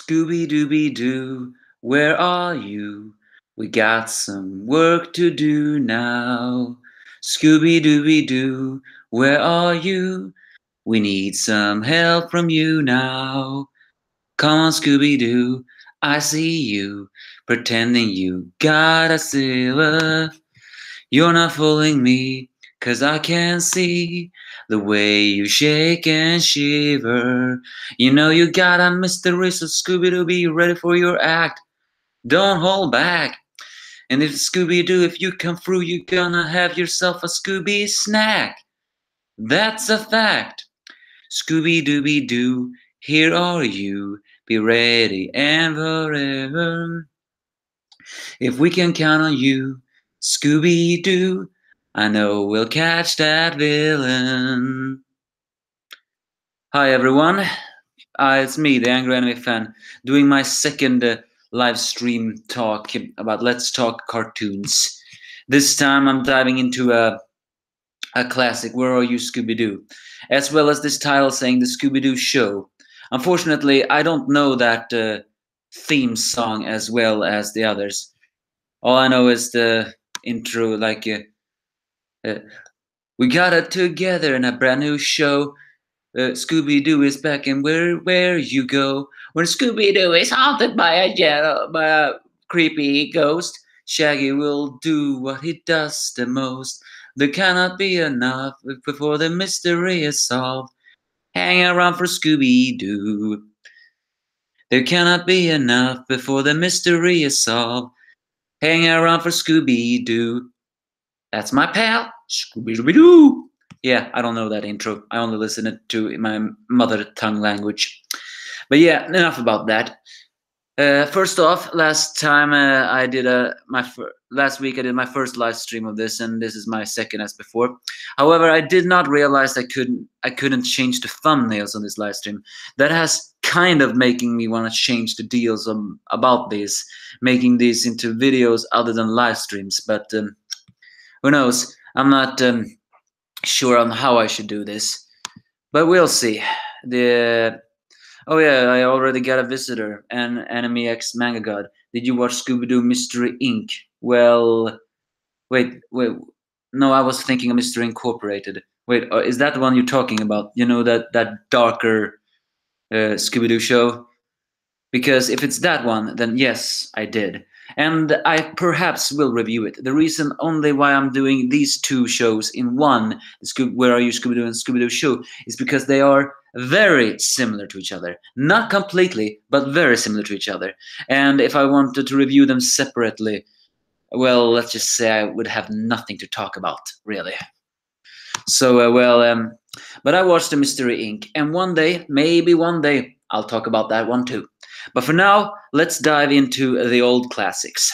Scooby-Dooby-Doo, where are you? We got some work to do now. Scooby-Dooby-Doo, where are you? We need some help from you now. Come on, Scooby-Doo, I see you, pretending you got a silver. You're not fooling me, 'cause I can see the way you shake and shiver. You know you got a mystery, so Scooby-Doo, be ready for your act. Don't hold back. And if Scooby-Doo, if you come through, you're gonna have yourself a Scooby snack. That's a fact. Scooby-Dooby-Doo, here are you. Be ready and forever. If we can count on you, Scooby-Doo, I know we'll catch that villain. Hi everyone, it's me, the Angry Anime Fan, doing my second live stream talk about Let's Talk Cartoons. This time I'm diving into a classic, Where Are You, Scooby-Doo? As well as this title saying The Scooby-Doo Show. Unfortunately, I don't know that theme song as well as the others. All I know is the intro, like, we got it together in a brand new show. Scooby-Doo is back, and where you go? When Scooby-Doo is haunted by a creepy ghost, Shaggy will do what he does the most. There cannot be enough before the mystery is solved. Hang around for Scooby-Doo. There cannot be enough before the mystery is solved. Hang around for Scooby-Doo. That's my pal, Scooby-Doo. Yeah, I don't know that intro. I only listen it to in my mother tongue language. But yeah, enough about that. First off, last week I did my first live stream of this, and this is my second as before. However, I did not realize I couldn't change the thumbnails on this live stream. That has kind of making me want to change the deals about these, making these into videos other than live streams. But who knows? I'm not sure on how I should do this, but we'll see. Oh yeah, I already got a visitor, an Enemy X Manga God. Did you watch Scooby-Doo Mystery Inc? Well, wait. No, I was thinking of Mystery Incorporated. Wait, is that the one you're talking about? You know, that darker Scooby-Doo show? Because if it's that one, then yes, I did. And I perhaps will review it. The reason only why I'm doing these two shows in one, Where Are You, Scooby-Doo and Scooby-Doo Show, is because they are very similar to each other. Not completely, but very similar to each other. And if I wanted to review them separately, well, let's just say I would have nothing to talk about, really. So, but I watched the Mystery Inc. And one day, maybe one day, I'll talk about that one too. But for now, let's dive into the old classics.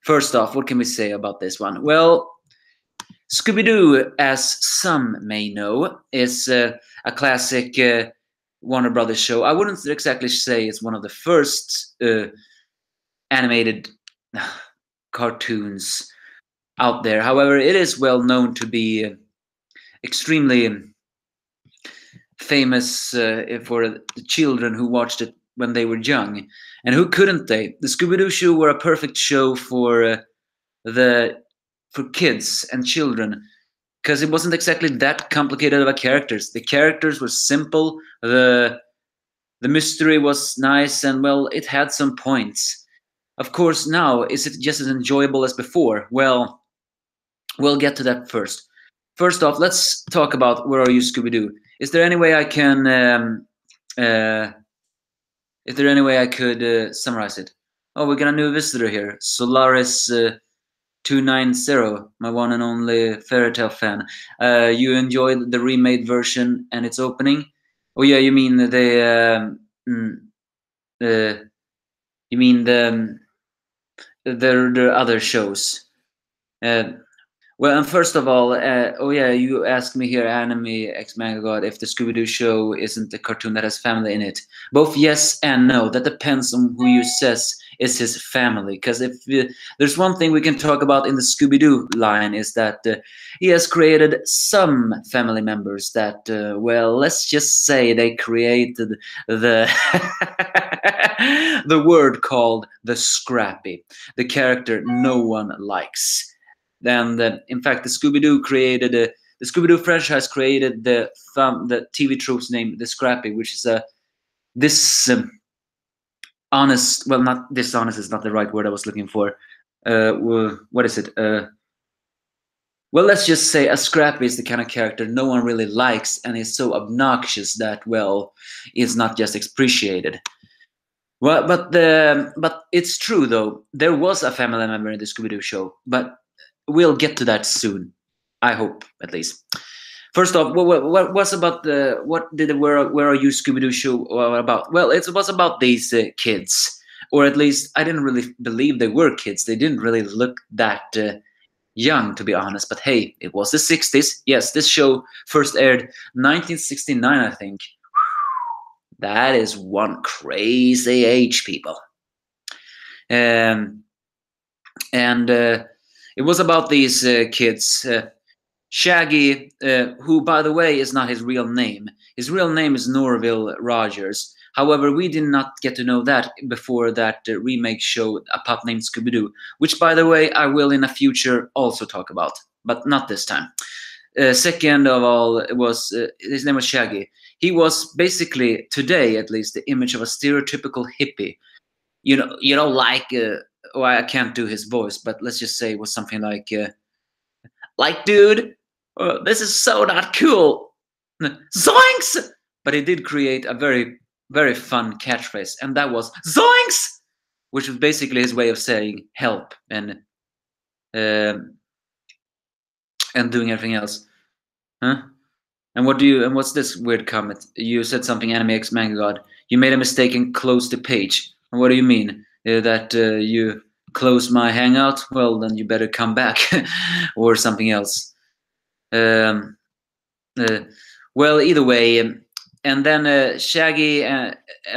First off, what can we say about this one? Well, Scooby-Doo, as some may know, is a classic Warner Brothers show. I wouldn't exactly say it's one of the first animated cartoons out there. However, it is well known to be extremely famous for the children who watched it when they were young. And who couldn't they? The Scooby-Doo show were a perfect show for kids and children, because it wasn't exactly that complicated of a characters. The characters were simple, the mystery was nice, and well, it had some points. Of course, now, is it just as enjoyable as before? Well, we'll get to that first. First off, let's talk about Where Are You, Scooby-Doo? Is there any way I can summarize it? Oh, we got a new visitor here, Solaris 290, my one and only Fairy Tale fan. You enjoyed the remade version and its opening? Oh yeah, you mean the other shows? Well, and first of all, oh yeah, you asked me here, Anime X Manga God, if the Scooby-Doo show isn't a cartoon that has family in it. Both yes and no. That depends on who you says is his family. Because if there's one thing we can talk about in the Scooby-Doo line is that he has created some family members that, well, let's just say they created the the word called the Scrappy, the character no one likes. And in fact, the Scooby-Doo created the Scooby-Doo franchise created the TV trope's name, the Scrappy, which is this honest. Well, not dishonest is not the right word I was looking for. What is it? Well, let's just say a Scrappy is the kind of character no one really likes, and is so obnoxious that, well, is not just appreciated. Well, but it's true though. There was a family member in the Scooby-Doo show, but we'll get to that soon. I hope, at least. First off, what was about the what did the Where Are You Scooby-Doo show about? Well, it was about these kids, or at least I didn't really believe they were kids. They didn't really look that young, to be honest. But hey, it was the '60s. Yes, this show first aired 1969, I think. That is one crazy age, people. And it was about these kids. Shaggy, who, by the way, is not his real name. His real name is Norville Rogers. However, we did not get to know that before that remake show, A Pup Named Scooby-Doo, which, by the way, I will in the future also talk about, but not this time. Second of all, his name was Shaggy. He was basically, today at least, the image of a stereotypical hippie. You know, like, oh, I can't do his voice, but let's just say it was something like, dude, this is so not cool. Zoinks! But he did create a very, very fun catchphrase, and that was Zoinks! Which was basically his way of saying help and doing everything else. Huh? And what's this weird comment? You said something Anime X Manga God. You made a mistake and closed the page. And what do you mean? That you closed my hangout? Well, then you better come back. Or something else. Well, either way. And then Shaggy,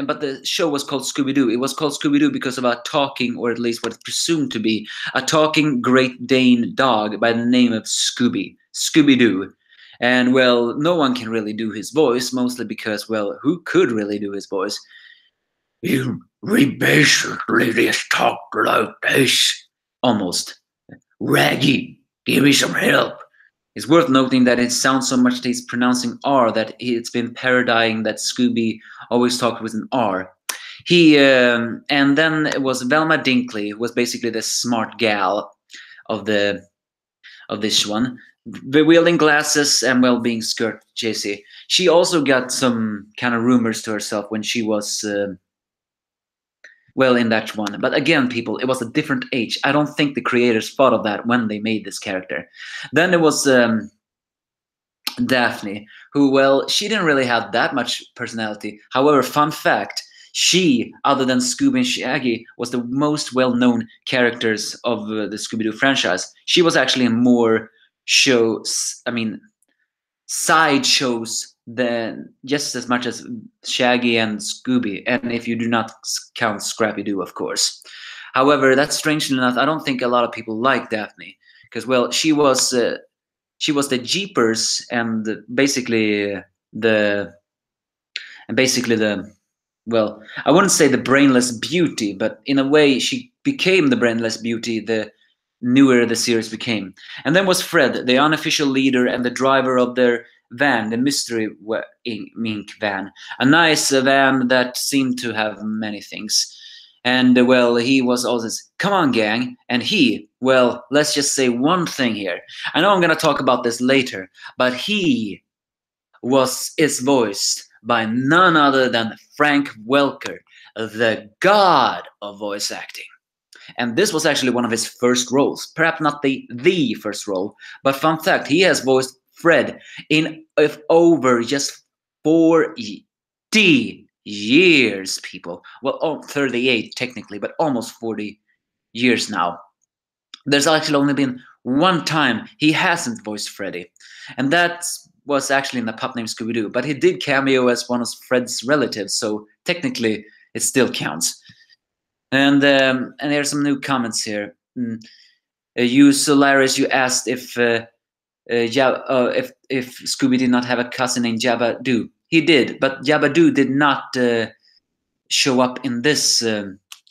but the show was called Scooby-Doo. It was called Scooby-Doo because of a talking, or at least what it's presumed to be, a talking Great Dane dog by the name of Scooby-Doo. And, well, no one can really do his voice, mostly because, well, who could really do his voice? We basically just talk like this. Almost. Raggy, give me some help. It's worth noting that it sounds so much that he's pronouncing R that it's been parodying that Scooby always talked with an R. And then it was Velma Dinkley, who was basically the smart gal of this one, wielding glasses and, well, being skirt chasey. She also got some kind of rumors to herself when she was well, in that one. But again, people, it was a different age. I don't think the creators thought of that when they made this character. Then there was Daphne, who, well, she didn't really have that much personality. However, fun fact, she, other than Scooby and Shaggy, was the most well-known characters of the Scooby-Doo franchise. She was actually in more side shows than just as much as Shaggy and Scooby, and if you do not count Scrappy-Doo, of course. However, that's strangely enough, I don't think a lot of people like Daphne, because, well, she was the Jeepers and basically the well, I wouldn't say the brainless beauty, but in a way she became the brainless beauty the newer the series became. And then was Fred, the unofficial leader and the driver of their van, the Mystery Mink van. A nice van that seemed to have many things. And, well, he was always, come on, gang. And he, well, let's just say one thing here. I know I'm going to talk about this later, but he is voiced by none other than Frank Welker, the god of voice acting. And this was actually one of his first roles. Perhaps not the first role, but fun fact, he has voiced Fred in over just 40 years, people. Well, 38 technically, but almost 40 years now. There's actually only been one time he hasn't voiced Freddy, and that was actually in A Pup Named Scooby-Doo, but he did cameo as one of Fred's relatives, so technically it still counts. And there's some new comments here. You Solaris, you asked if Scooby did not have a cousin named Jabba Doo. He did, but Jabba Doo did not show up in this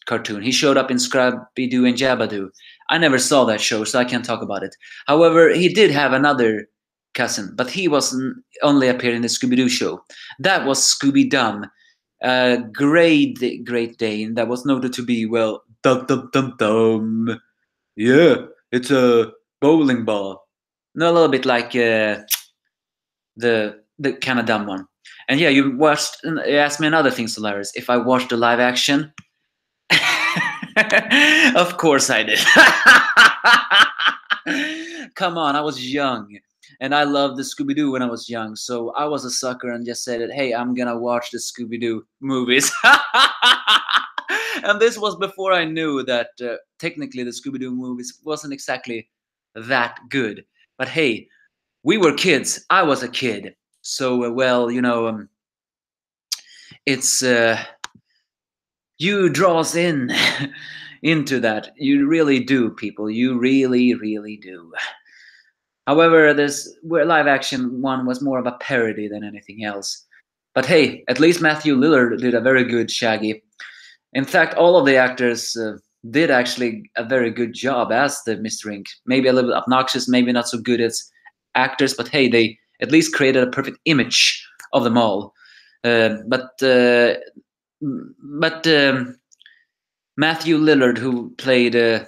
cartoon. He showed up in Scooby-Doo and Jabba Doo. I never saw that show, so I can't talk about it. However, he did have another cousin, but he wasn't only appeared in the Scooby-Doo show. That was Scooby-Dum, a great Dane that was noted to be, well, dum dum dum dum. Yeah, it's a bowling ball. No, a little bit like the kind of dumb one. And yeah, you asked me another thing, Solaris. If I watched the live action, of course I did. Come on, I was young, and I loved the Scooby-Doo when I was young, so I was a sucker and just said, "Hey, I'm gonna watch the Scooby-Doo movies." And this was before I knew that technically the Scooby-Doo movies wasn't exactly that good. But hey, we were kids. I was a kid, so well, it's you draw us in into that. You really do, people. You really do. However, this live action one was more of a parody than anything else. But hey, at least Matthew Lillard did a very good Shaggy. In fact, all of the actors did actually a very good job as the Mr. Ink. Maybe a little bit obnoxious, maybe not so good as actors, but hey, they at least created a perfect image of them all. But Matthew Lillard, who played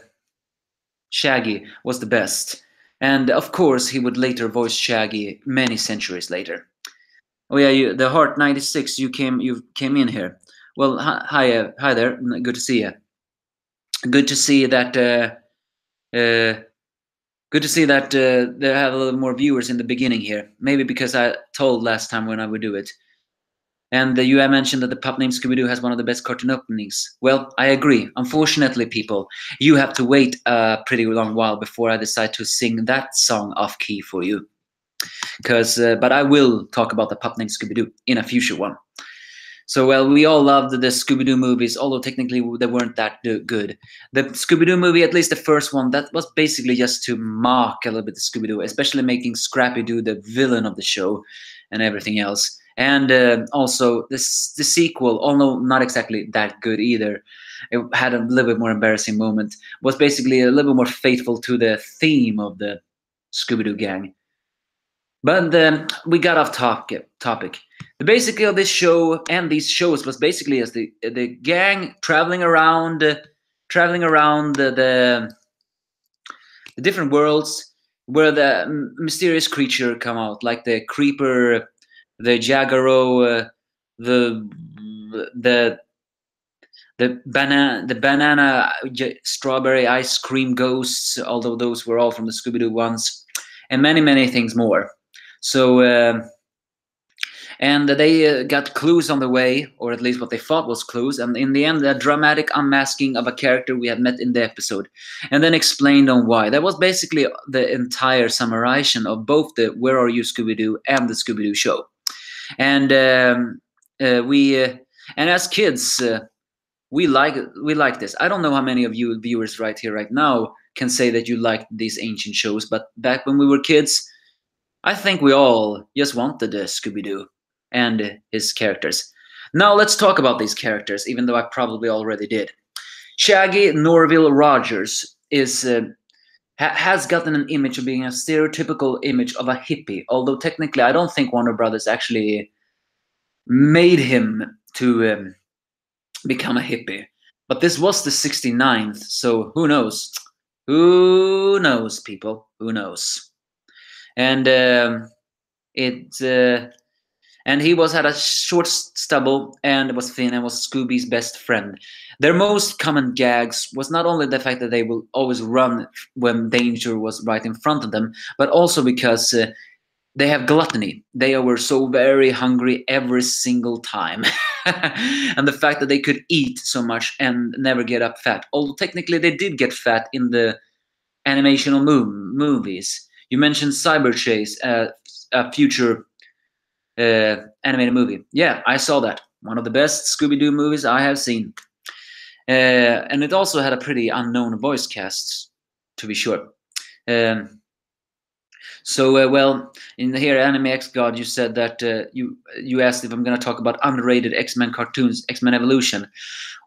Shaggy, was the best. And of course, he would later voice Shaggy many centuries later. Oh yeah, the Heart 96. You came in here. Well, hi there. Good to see you. Good to see that. Good to see that they have a little more viewers in the beginning here. Maybe because I told last time when I would do it. And you have mentioned that the pup named Scooby-Doo has one of the best cartoon openings. Well, I agree. Unfortunately, people, you have to wait a pretty long while before I decide to sing that song off key for you. But I will talk about the pup named Scooby-Doo in a future one. So, well, we all loved the Scooby-Doo movies, although technically they weren't that good. The Scooby-Doo movie, at least the first one, that was basically just to mock a little bit the Scooby-Doo, especially making Scrappy-Doo the villain of the show and everything else. And also, the sequel, although not exactly that good either, it had a little bit more embarrassing moment, was basically a little bit more faithful to the theme of the Scooby-Doo gang. But we got off topic. The basic of this show and these shows was basically as the gang traveling around the different worlds where the mysterious creature come out, like the creeper, the Jagaro, the banana strawberry ice cream ghosts, although those were all from the Scooby-Doo ones, and many things more. So, and they got clues on the way, or at least what they thought was clues, and in the end, a dramatic unmasking of a character we had met in the episode, and then explained on why. That was basically the entire summarization of both the Where Are You, Scooby-Doo and the Scooby-Doo show. And and as kids, we like this. I don't know how many of you viewers right here, right now, can say that you liked these ancient shows, but back when we were kids, I think we all just wanted Scooby-Doo and his characters. Now let's talk about these characters, even though I probably already did. Shaggy Norville Rogers has gotten an image of being a stereotypical image of a hippie, although technically I don't think Warner Brothers actually made him to become a hippie. But this was the 69th, so who knows? Who knows, people? Who knows? And and he had a short stubble and was thin and was Scooby's best friend. Their most common gags was not only the fact that they will always run when danger was right in front of them, but also because they have gluttony. They were so very hungry every single time. And the fact that they could eat so much and never get up fat. Although technically they did get fat in the animational movies. You mentioned Cyber Chase, a future animated movie. Yeah, I saw that. One of the best Scooby-Doo movies I have seen. And it also had a pretty unknown voice cast, to be sure. Um, well, in here, Anime X God, you said that you asked if I'm gonna talk about underrated X-Men cartoons, X-Men Evolution.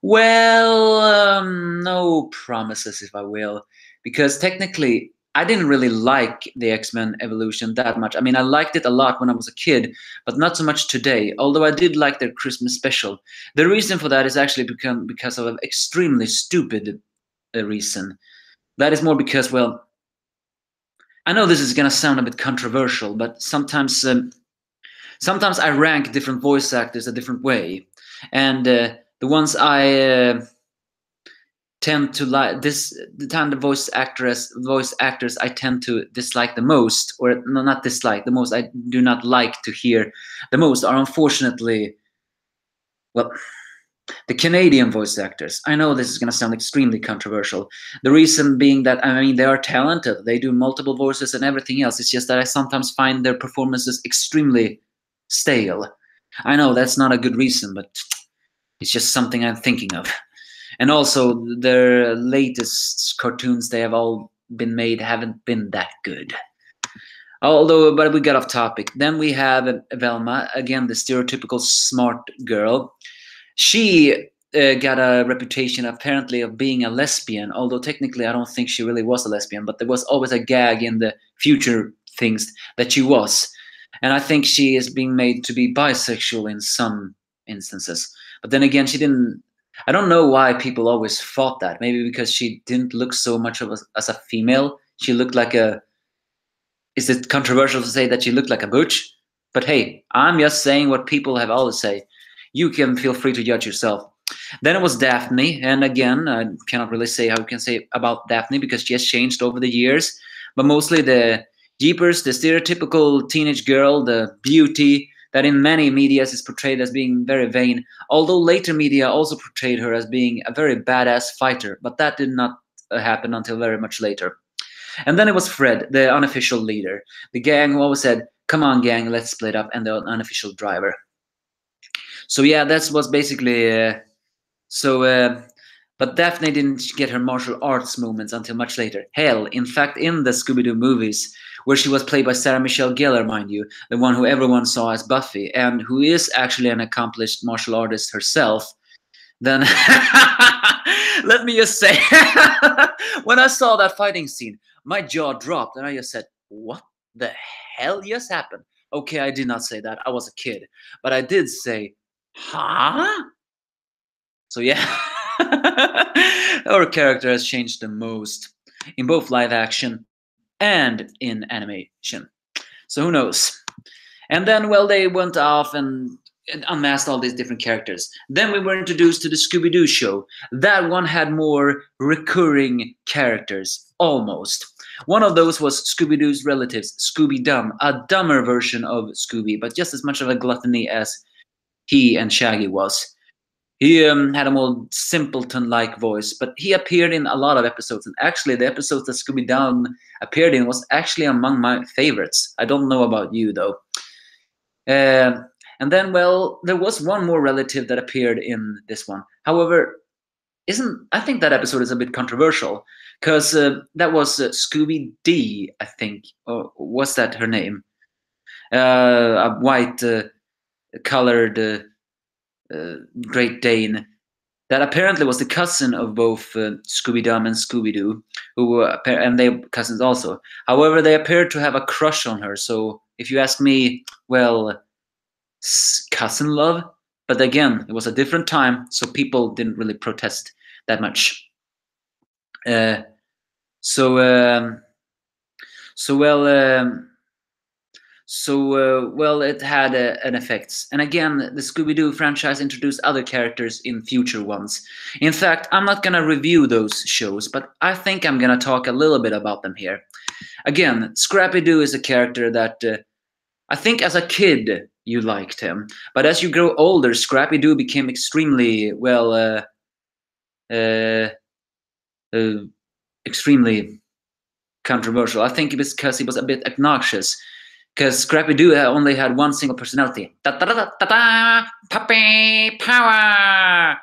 Well, no promises, if I will, because technically I didn't really like the X-Men Evolution that much. I mean, I liked it a lot when I was a kid, but not so much today. Although I did like their Christmas special. The reason for that is actually because of an extremely stupid reason. That is more because, well, I know this is gonna sound a bit controversial, but sometimes I rank different voice actors a different way, and the ones I tend to like the time the voice actors I tend to dislike the most, or no, not dislike the most, I do not like to hear the most, are unfortunately, well, the Canadian voice actors. I know this is going to sound extremely controversial. The reason being that, I mean, they are talented. They do multiple voices and everything else. It's just that I sometimes find their performances extremely stale. I know that's not a good reason, but it's just something I'm thinking of. And also, their latest cartoons they have all been made haven't been that good. Although, but we got off topic. Then we have Velma, again, the stereotypical smart girl. She got a reputation apparently of being a lesbian, although technically I don't think she really was a lesbian, but there was always a gag in the future things that she was. And I think she is being made to be bisexual in some instances. But then again, she didn't. I don't know why people always thought that. Maybe because she didn't look so much of as a female. She looked like a. Is it controversial to say that she looked like a butch? But hey, I'm just saying what people have always say. You can feel free to judge yourself. Then it was Daphne, and again, I cannot really say how we can say about Daphne because she has changed over the years. But mostly the Jeepers, the stereotypical teenage girl, the beauty that in many medias is portrayed as being very vain. Although later media also portrayed her as being a very badass fighter, but that did not happen until very much later. And then it was Fred, the unofficial leader, the gang who always said, "Come on, gang, let's split up," and the unofficial driver. So yeah, that was basically but Daphne didn't get her martial arts movements until much later. Hell, in fact, in the Scooby-Doo movies, where she was played by Sarah Michelle Gellar, mind you, the one who everyone saw as Buffy, and who is actually an accomplished martial artist herself, then let me just say, when I saw that fighting scene, my jaw dropped, and I just said, "What the hell just happened?" Okay, I did not say that. I was a kid, but I did say, "Huh?" So yeah, our character has changed the most in both live action and in animation. So who knows? And then, well, they went off and unmasked all these different characters. Then we were introduced to the Scooby-Doo show. That one had more recurring characters, almost. One of those was Scooby-Doo's relatives, Scooby-Dumb, a dumber version of Scooby, but just as much of a gluttony as he and Shaggy was. He had a more simpleton-like voice, but he appeared in a lot of episodes. And actually, the episodes that Scooby-Doo appeared in was actually among my favorites. I don't know about you, though. And then, well, there was one more relative that appeared in this one. However, I think that episode is a bit controversial because that was Scooby D, I think. Or was that her name? A white colored Great Dane that apparently was the cousin of both Scooby-Doo and Scooby-Doo, and they cousins also. However, they appeared to have a crush on her. So if you ask me, well, cousin love. But again, it was a different time, so people didn't really protest that much. Uh, so um, so well. Well, it had an effect. And again, the Scooby-Doo franchise introduced other characters in future ones. In fact, I'm not gonna review those shows, but I think I'm gonna talk a little bit about them here. Again, Scrappy-Doo is a character that I think as a kid you liked him, but as you grow older, Scrappy-Doo became extremely, well, uh, extremely controversial. I think it was because he was a bit obnoxious. Because Scrappy-Doo only had one single personality. Da, da, da, da, da, puppy power!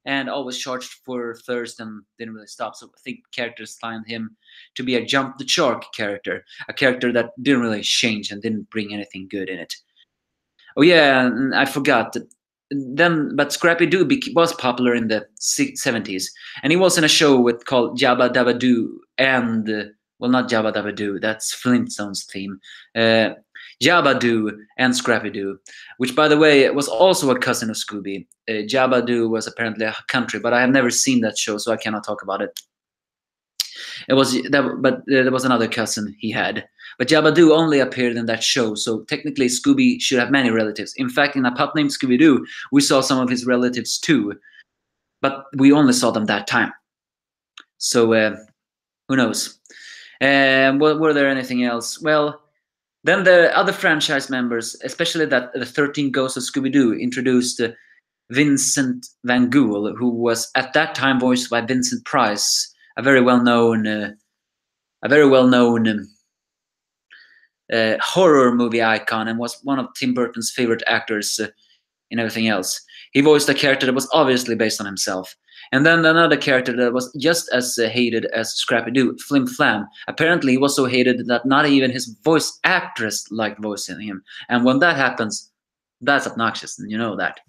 and always charged for thirst and didn't really stop. So I think characters find him to be a jump the shark character, a character that didn't really change and didn't bring anything good in it. Oh yeah, and I forgot. Then, but Scrappy Doo was popular in the 70s, and he was in a show called Jabba Dabba Doo, and well, not Jabba Dabba Doo. That's Flintstones theme. Uh, Jabba Doo and Scrappy Doo, which, by the way, was also a cousin of Scooby. Jabba Doo was apparently a country, but I have never seen that show, so I cannot talk about it. It was that, but there was another cousin he had. But Jabba-Doo only appeared in that show, so technically Scooby should have many relatives. In fact, in A Pup Named Scooby-Doo, we saw some of his relatives too, but we only saw them that time. So who knows? Were there anything else? Well, then the other franchise members, especially that the 13 Ghosts of Scooby-Doo, introduced Vincent Van Gogh, who was at that time voiced by Vincent Price, a very well-known horror movie icon, and was one of Tim Burton's favorite actors in everything else. He voiced a character that was obviously based on himself. And then another character that was just as hated as Scrappy-Doo, Flim Flam. Apparently he was so hated that not even his voice actress liked voicing him. And when that happens, that's obnoxious, and you know that.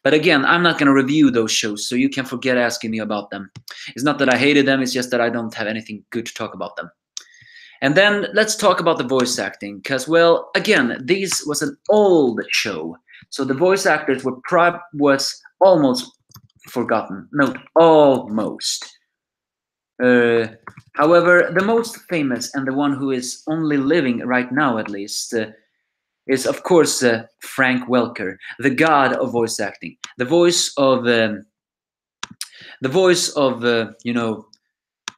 But again, I'm not going to review those shows, so you can forget asking me about them. It's not that I hated them, it's just that I don't have anything good to talk about them. And then let's talk about the voice acting, because, well, again, this was an old show. So the voice actors was almost forgotten. Note, almost. However, the most famous, and the one who is only living right now at least, is of course Frank Welker, the god of voice acting, the voice of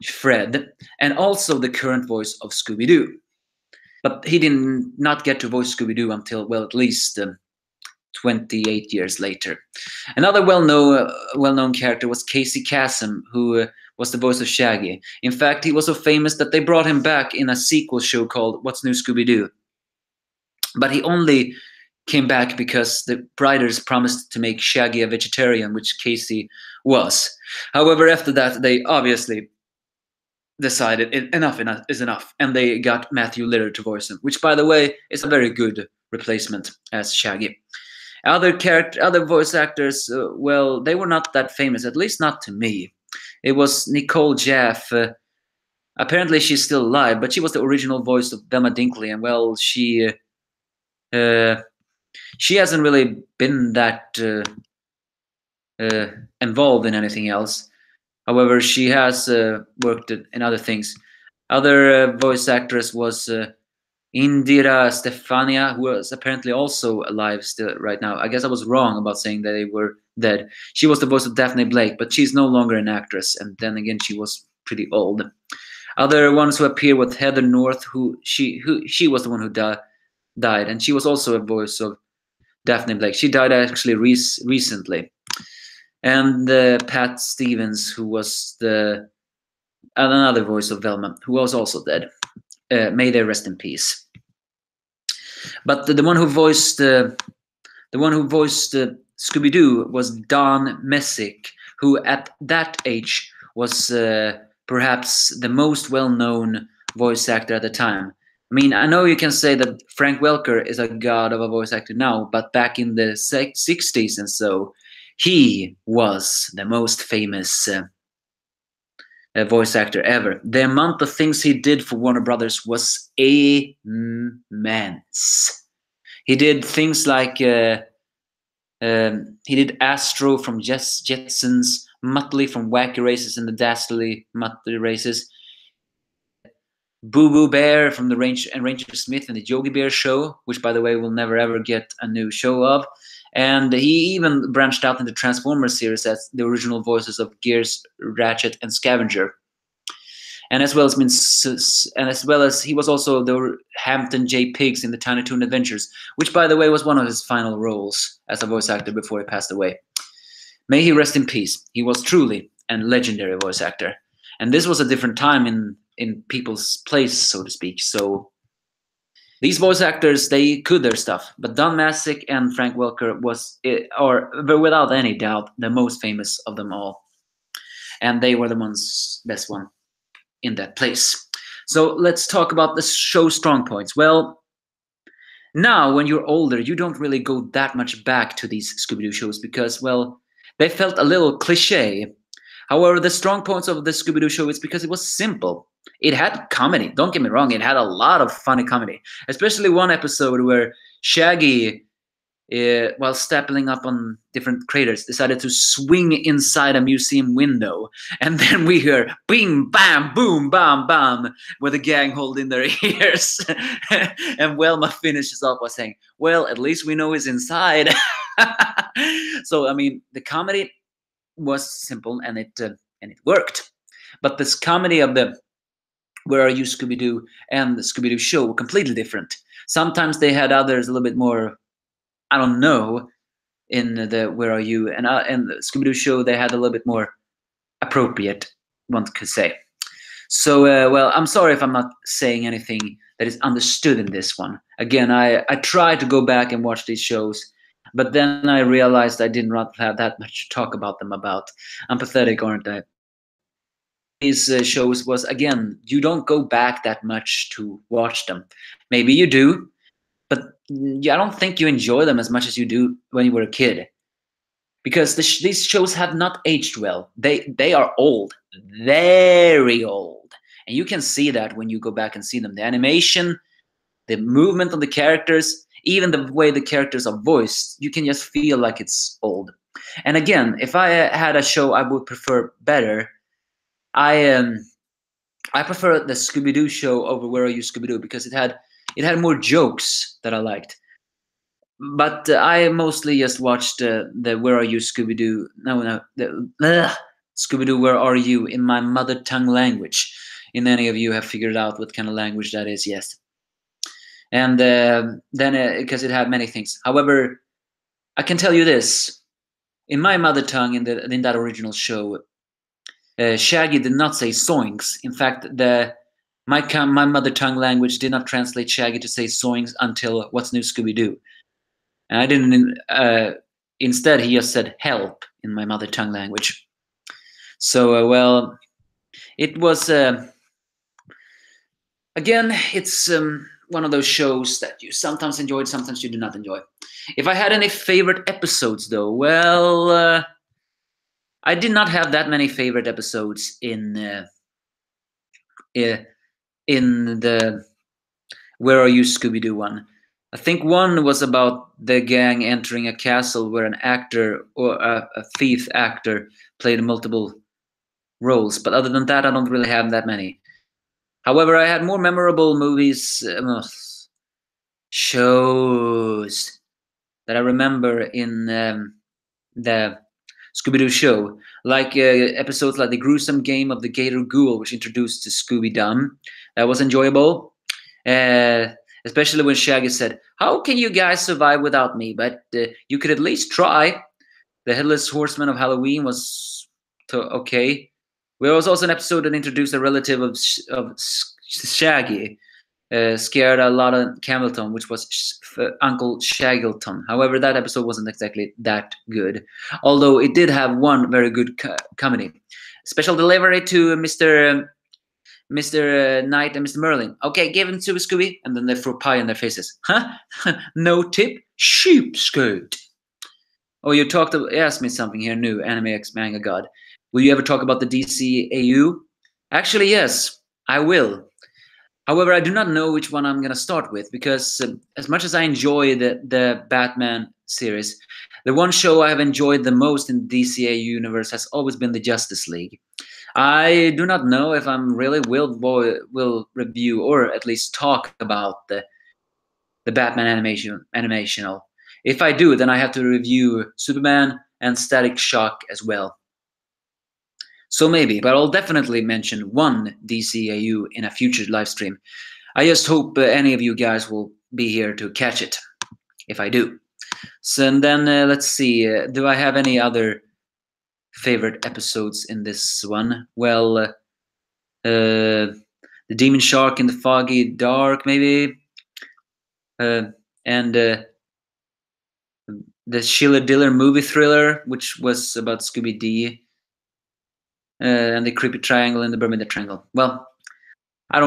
Fred, and also the current voice of Scooby-Doo. But he did not get to voice Scooby-Doo until, well, at least 28 years later. Another well-known character was Casey Kasem, who was the voice of Shaggy. In fact, he was so famous that they brought him back in a sequel show called What's New Scooby-Doo. But he only came back because the writers promised to make Shaggy a vegetarian, which Casey was. However, after that, they obviously decided enough is enough, and they got Matthew Lillard to voice him, which, by the way, is a very good replacement as Shaggy. Other voice actors, well, they were not that famous, at least not to me. It was Nicole Jaff. Apparently, she's still alive, but she was the original voice of Velma Dinkley, and, well, she hasn't really been that involved in anything else. However, she has worked in other things. Other voice actress was Indira Stefania, who is apparently also alive still right now. I guess I was wrong about saying that they were dead. She was the voice of Daphne Blake, but she's no longer an actress. And then again, she was pretty old. Other ones who appear with Heather North, she was the one who died, and she was also a voice of Daphne Blake. She died actually recently. And Pat Stevens, who was another voice of Velma, who was also dead. May they rest in peace. But the one who voiced Scooby-Doo was Don Messick, who at that age was perhaps the most well-known voice actor at the time. I mean, I know you can say that Frank Welker is a god of a voice actor now, but back in the 60s and so, he was the most famous voice actor ever. The amount of things he did for Warner Brothers was immense. He did things like he did Astro from Jetsons, Muttley from Wacky Races and the Dastardly Muttley Races, Boo Boo Bear from the Ranger Smith and the Yogi Bear Show, which, by the way, we'll never ever get a new show of. And he even branched out in the Transformers series as the original voices of Gears, Ratchet, and Scavenger. And as well as he was also the Hampton J. Pigs in the Tiny Toon Adventures, which, by the way, was one of his final roles as a voice actor before he passed away. May he rest in peace. He was truly a legendary voice actor. And this was a different time in people's place, so to speak. So These voice actors, they could their stuff, but Don Masick and Frank Welker were without any doubt the most famous of them all, and they were the best one in that place. So let's talk about the show strong points. Well, now when you're older, you don't really go that much back to these Scooby-Doo shows because, well, they felt a little cliche. However, the strong points of the Scooby-Doo show is because it was simple. It had comedy. Don't get me wrong, it had a lot of funny comedy. Especially one episode where Shaggy, while stapling up on different craters, decided to swing inside a museum window. And then we hear bing, bam, boom, bam, bam, with the gang holding their ears. And Velma finishes off by saying, well, at least we know he's inside. So, I mean, the comedy was simple and it worked. But this comedy of the Where Are You, Scooby-Doo and the Scooby-Doo show were completely different. Sometimes they had others a little bit more, I don't know, in the Where Are You and the Scooby-Doo show they had a little bit more appropriate, one could say. So, well, I'm sorry if I'm not saying anything that is understood in this one. Again, I tried to go back and watch these shows, but then I realized I did not have that much to talk about them about. I'm pathetic, aren't I? These shows was, again, you don't go back that much to watch them. Maybe you do, but I don't think you enjoy them as much as you do when you were a kid. Because these shows have not aged well. They are old, very old. And you can see that when you go back and see them. The animation, the movement of the characters, even the way the characters are voiced, you can just feel like it's old. And again, if I had a show I would prefer better, I prefer the Scooby-Doo show over Where Are You, Scooby-Doo, because it had more jokes that I liked. But I mostly just watched the Where Are You, Scooby-Doo? No, Scooby-Doo, Where Are You? In my mother tongue language. And any of you have figured out what kind of language that is, yes. And then because it had many things. However, I can tell you this: in my mother tongue, in that original show, Shaggy did not say zoinks. In fact, my mother tongue language did not translate Shaggy to say zoinks until What's New, Scooby-Doo. And I didn't. Instead, he just said help in my mother tongue language. So, well, it was. Again, it's one of those shows that you sometimes enjoyed, sometimes you do not enjoy. If I had any favorite episodes, though, well, I did not have that many favorite episodes in the Where Are You, Scooby-Doo one. I think one was about the gang entering a castle where an actor or a thief actor played multiple roles. But other than that, I don't really have that many. However, I had more memorable movies, shows that I remember in the Scooby-Doo show, like episodes like The Gruesome Game of the Gator Ghoul, which introduced Scooby-Dum. That was enjoyable. Especially when Shaggy said, how can you guys survive without me? But you could at least try. The Headless Horseman of Halloween was okay. There was also an episode that introduced a relative of Shaggy, scared a lot of Campbellton, which was Uncle Shaggleton. However, that episode wasn't exactly that good, although it did have one very good comedy. Special delivery to Mr. Knight and Mr. Merlin. Okay, give him to Scooby, and then they throw pie in their faces. Huh? No tip? Sheepskirt. Oh, you asked me something here new, Anime X Manga God. Will you ever talk about the DCAU? Actually, yes, I will. However, I do not know which one I'm going to start with, because as much as I enjoy the Batman series, the one show I have enjoyed the most in the DCAU universe has always been the Justice League. I do not know if I'm really will review or at least talk about the Batman animational. If I do, then I have to review Superman and Static Shock as well. So maybe, but I'll definitely mention one DCAU in a future live stream. I just hope any of you guys will be here to catch it, if I do. So and then let's see, do I have any other favorite episodes in this one? Well, the Demon Shark in the Foggy Dark, maybe. uh, and the Sheila Diller movie Thriller, which was about Scooby-Doo, and the Creepy Triangle and the Bermuda Triangle. Well, I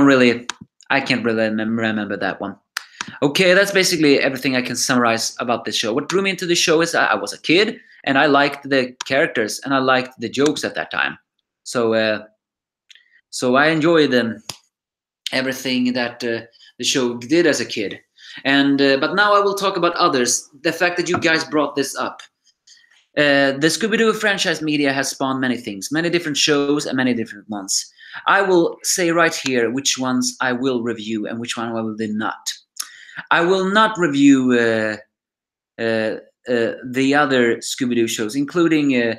can't really remember that one. Okay, that's basically everything I can summarize about this show. What drew me into the show is I was a kid and I liked the characters and I liked the jokes at that time. So I enjoyed everything that the show did as a kid. And but now I will talk about others. The fact that you guys brought this up. The Scooby-Doo franchise media has spawned many things, many different shows and many different ones. I will say right here which ones I will review and which one I will not. I will not review the other Scooby-Doo shows, including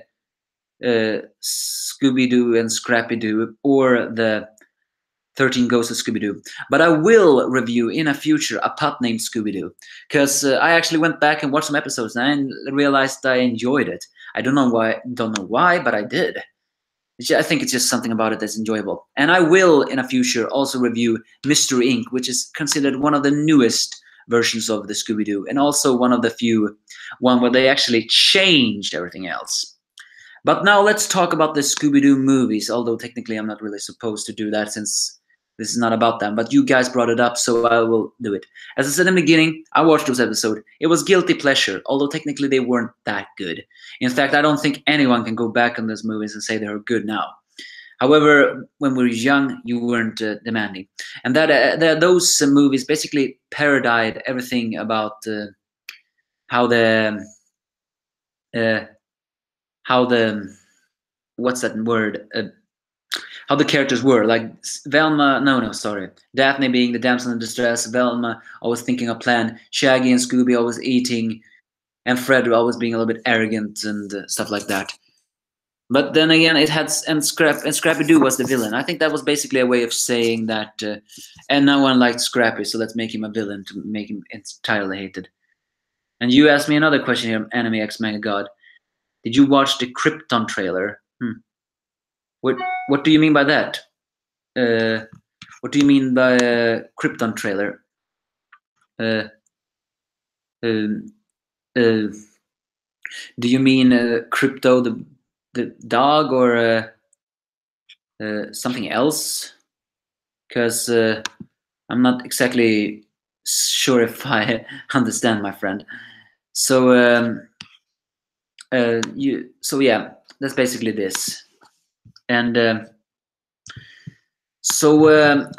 Scooby-Doo and Scrappy-Doo or the 13 Ghosts of Scooby-Doo. But I will review in a future a pup named Scooby-Doo, because I actually went back and watched some episodes and I realized I enjoyed it. I don't know why, but I did. I think it's just something about it that's enjoyable. And I will in a future also review Mystery Inc., which is considered one of the newest versions of the Scooby-Doo, and also one of the one where they actually changed everything else. But now let's talk about the Scooby-Doo movies, although technically I'm not really supposed to do that since this is not about them. But you guys brought it up, so I will do it. As I said in the beginning, I watched those episodes. It was guilty pleasure, although technically they weren't that good. In fact, I don't think anyone can go back on those movies and say they're good now. However, when we were young, you weren't demanding. And those movies basically parodied everything about how the what's that word? How the characters were, like Daphne being the damsel in distress, Velma always thinking a plan, Shaggy and Scooby always eating, and Fred always being a little bit arrogant and stuff like that. But then again, it had Scrappy-Doo was the villain. I think that was basically a way of saying that, and no one liked Scrappy, so let's make him a villain to make him entirely hated. And you asked me another question here, Anime X Mega God. Did you watch the Krypton trailer? What do you mean by that? What do you mean by Krypton trailer? Do you mean Crypto the dog or something else? Because I'm not exactly sure if I understand, my friend. So yeah, that's basically this. And I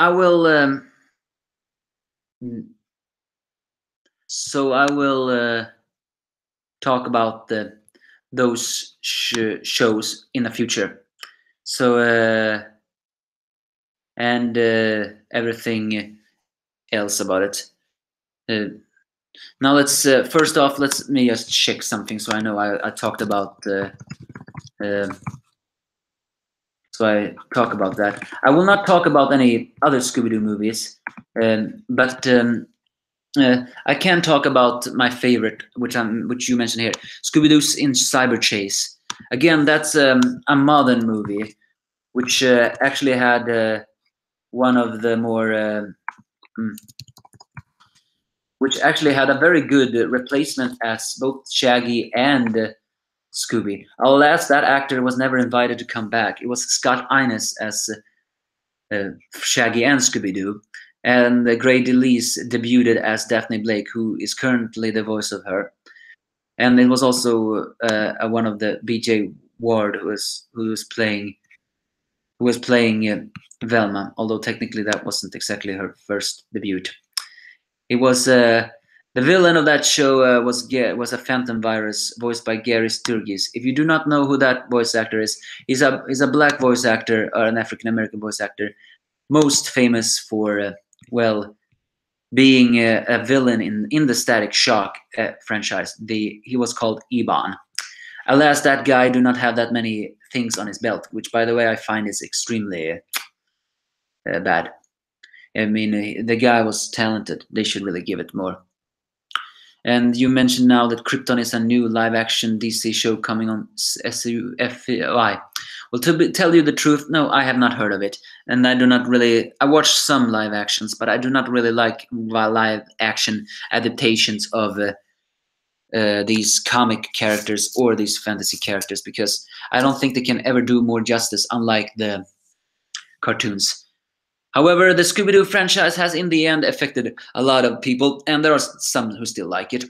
will talk about those shows in the future. So and everything else about it. Now let's first off, let me just check something so I know I talked about. So I talk about that. I will not talk about any other Scooby-Doo movies, but I can talk about my favorite, which you mentioned here, Scooby-Doo's in Cyber Chase. Again, that's a modern movie, which actually had one of the more, which actually had a very good replacement as both Shaggy and Scooby. Alas, that actor was never invited to come back. It was Scott Innes as Shaggy and Scooby-Doo, and Grady Lees debuted as Daphne Blake, who is currently the voice of her. And it was also one of the B.J. Ward who was playing Velma, although technically that wasn't exactly her first debut. It was the villain of that show was a phantom virus voiced by Gary Sturgis. If you do not know who that voice actor is, he's a black voice actor or an African American voice actor, most famous for being a villain in the Static Shock franchise. He was called Eban. Alas, that guy do not have that many things on his belt, which, by the way, I find is extremely bad. I mean, the guy was talented. They should really give it more. And you mentioned now that Krypton is a new live-action DC show coming on SUFY. Well, tell you the truth, no, I have not heard of it, and I do not really. I watch some live actions, but I do not really like live action adaptations of these comic characters or these fantasy characters, because I don't think they can ever do more justice, unlike the cartoons. However, the Scooby-Doo franchise has in the end affected a lot of people, and there are some who still like it.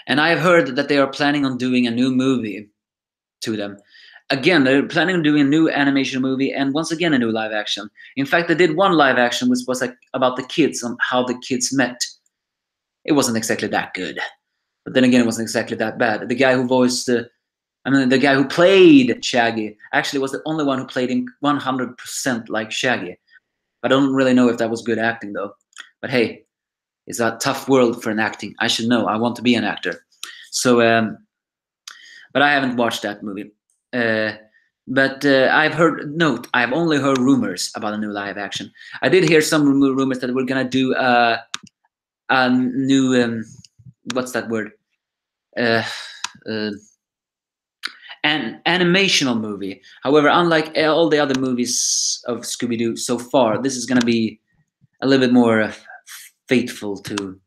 And I have heard that they are planning on doing a new movie to them. Again, they're planning on doing a new animation movie, and once again a new live action. In fact, they did one live action which was like about the kids, on how the kids met. It wasn't exactly that good, but then again, it wasn't exactly that bad. The guy who voiced the guy who played Shaggy actually was the only one who played him 100% like Shaggy. I don't really know if that was good acting though. But hey, it's a tough world for an acting. I should know. I want to be an actor. So, but I haven't watched that movie. But I've heard. Note, I've only heard rumors about a new live action. I did hear some rumors that we're gonna do a new what's that word? An animational movie. However, unlike all the other movies of Scooby-Doo so far, this is going to be a little bit more faithful to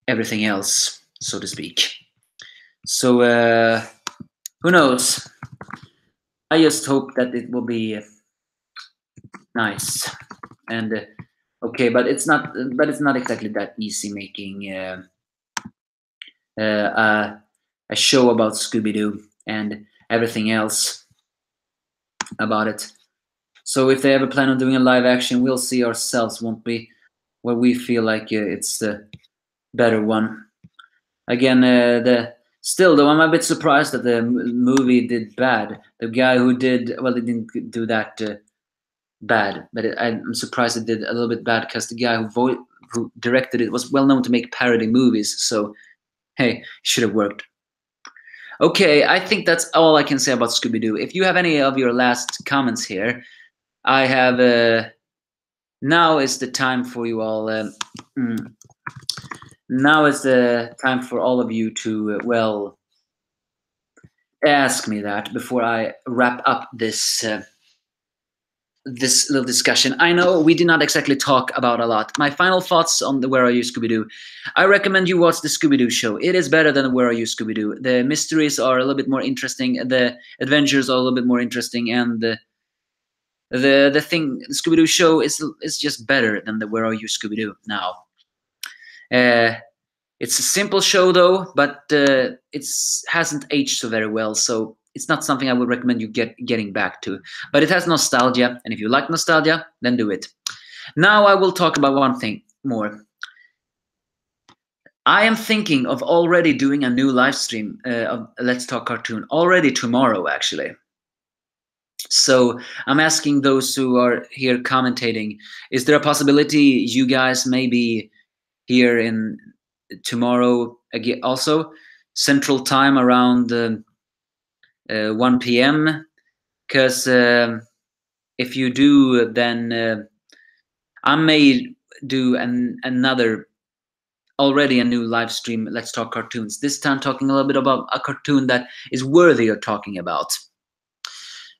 everything else, so to speak. So, who knows? I just hope that it will be nice and okay, but it's not. But it's not exactly that easy making a show about Scooby-Doo and everything else about it. So if they ever plan on doing a live action, we'll see ourselves, won't we? Where we feel like it's the better one. Again, still though, I'm a bit surprised that the movie did bad. The guy who did, well, it didn't do that bad, but I'm surprised it did a little bit bad, because the guy who directed it was well known to make parody movies. So hey, it should have worked. Okay, I think that's all I can say about Scooby-Doo. If you have any of your last comments here, I have. Now is the time for you all. Now is the time for all of you to, well, ask me that before I wrap up this this little discussion. I know we did not exactly talk about a lot. My final thoughts on the Where Are You, Scooby-Doo? I recommend you watch the Scooby-Doo show. It is better than Where Are You, Scooby-Doo? The mysteries are a little bit more interesting. The adventures are a little bit more interesting, and the thing, the Scooby-Doo show is just better than the Where Are You, Scooby-Doo now. It's a simple show though, but it hasn't aged so very well, so it's not something I would recommend you getting back to. But it has nostalgia, and if you like nostalgia, then do it. Now I will talk about one thing more. I am thinking of already doing a new live stream of Let's Talk Cartoon already tomorrow, actually. So I'm asking those who are here commentating, is there a possibility you guys may be here in tomorrow again, also Central Time around 1 p.m. Because if you do, then I may do another, already a new live stream, Let's Talk Cartoons. This time talking a little bit about a cartoon that is worthy of talking about.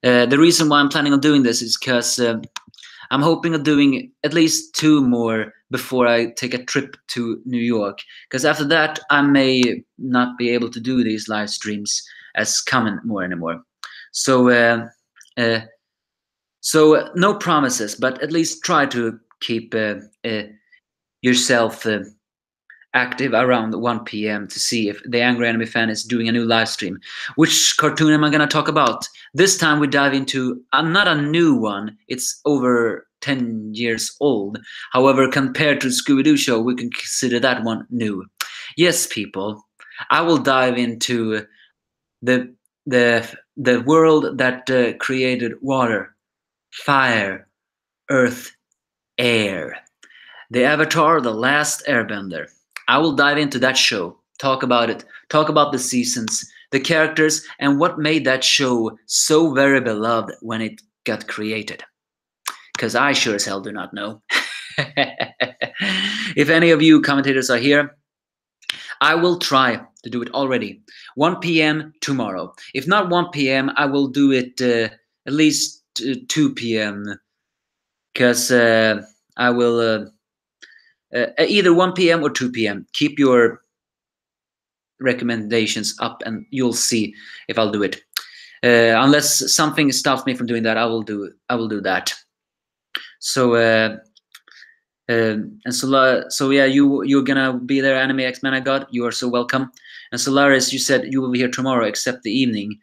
The reason why I'm planning on doing this is because I'm hoping of doing at least 2 more before I take a trip to New York. Because after that, I may not be able to do these live streams as common more anymore. So, no promises, but at least try to keep yourself active around 1 p.m. to see if the Angry Anime Fan is doing a new live stream. Which cartoon am I going to talk about? This time we dive into not a new one. It's over 10 years old. However, compared to the Scooby-Doo show, we can consider that one new. Yes, people, I will dive into the world that created water, fire, earth, air. The Avatar, The Last Airbender. I will dive into that show, talk about it, talk about the seasons, the characters, and what made that show so very beloved when it got created. Because I sure as hell do not know. If any of you commentators are here, I will try to do it already 1 p.m. tomorrow. If not 1 p.m., I will do it at least 2 p.m. because I will either 1 p.m. or 2 p.m. Keep your recommendations up, and you'll see if I'll do it. Unless something stops me from doing that, I will do that. So so yeah, you're gonna be there, Anime X-Men. I got you are so welcome. And Solaris, you said you will be here tomorrow, except the evening.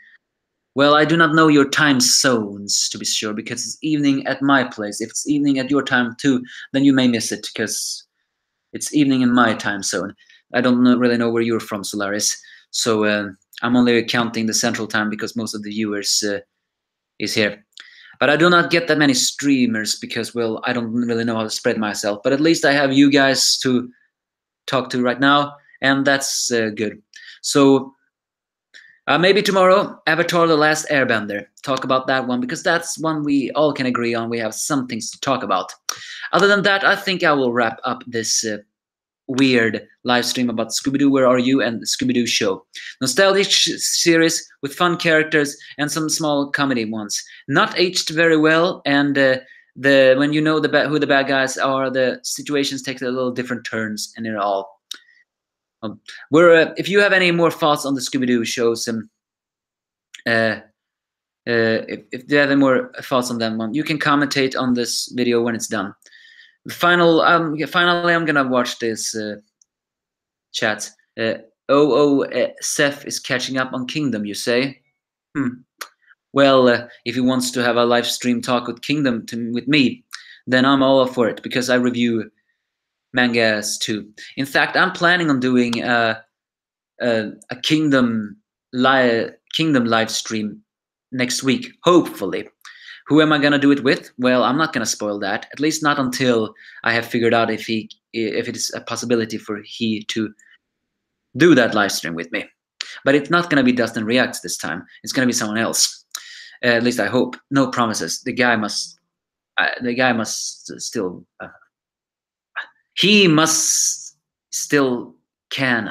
Well, I do not know your time zones to be sure, because it's evening at my place. If it's evening at your time too, then you may miss it because it's evening in my time zone. I don't really know where you're from, Solaris. So I'm only counting the central time because most of the viewers is here. But I do not get that many streamers because, well, I don't really know how to spread myself. But at least I have you guys to talk to right now, and that's good. So maybe tomorrow, Avatar: The Last Airbender. Talk about that one because that's one we all can agree on. We have some things to talk about. Other than that, I think I will wrap up this weird live stream about Scooby-Doo, Where Are You? And the Scooby-Doo show. Nostalgic series with fun characters and some small comedy ones. Not aged very well, and when you know who the bad guys are, the situations take a little different turns, and it all. If you have any more thoughts on the Scooby-Doo shows, if you have any more thoughts on them, you can commentate on this video when it's done. Finally, I'm gonna watch this chat. Seth is catching up on Kingdom, you say? Well, if he wants to have a live stream talk with Kingdom with me, then I'm all up for it because I review mangas too. In fact, I'm planning on doing a Kingdom live stream next week, hopefully. Who am I gonna do it with? Well, I'm not gonna spoil that. At least not until I have figured out if it is a possibility for he to do that live stream with me. But it's not gonna be Dustin Reacts this time. It's gonna be someone else. At least I hope. No promises. The guy must still. He must still can.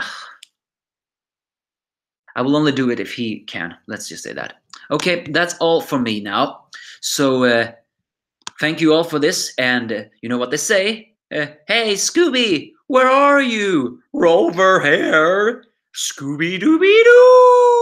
I will only do it if he can. Let's just say that. Okay, that's all for me now. So thank you all for this. And you know what they say? Hey, Scooby, where are you? We're over here. Scooby-Dooby-Doo.